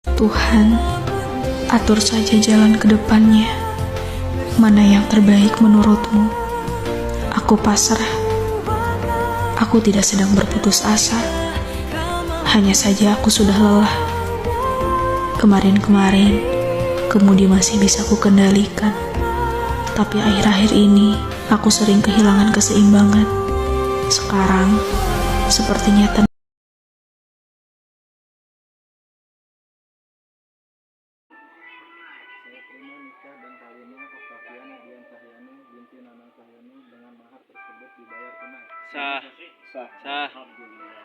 Tuhan, atur saja jalan ke depannya. Mana yang terbaik menurutmu? Aku pasrah. Aku tidak sedang berputus asa. Hanya saja aku sudah lelah. Kemarin-kemarin, kemudi masih bisa kukendalikan. Tapi akhir-akhir ini, aku sering kehilangan keseimbangan. Sekarang, sepertinya Saya terima nikah dan kawinnya Oktaviana Dian Cahyani binti Nanang Cahyani dengan mahar tersebut dibayar tunai. Sah. Sah. Sah. Alhamdulillah.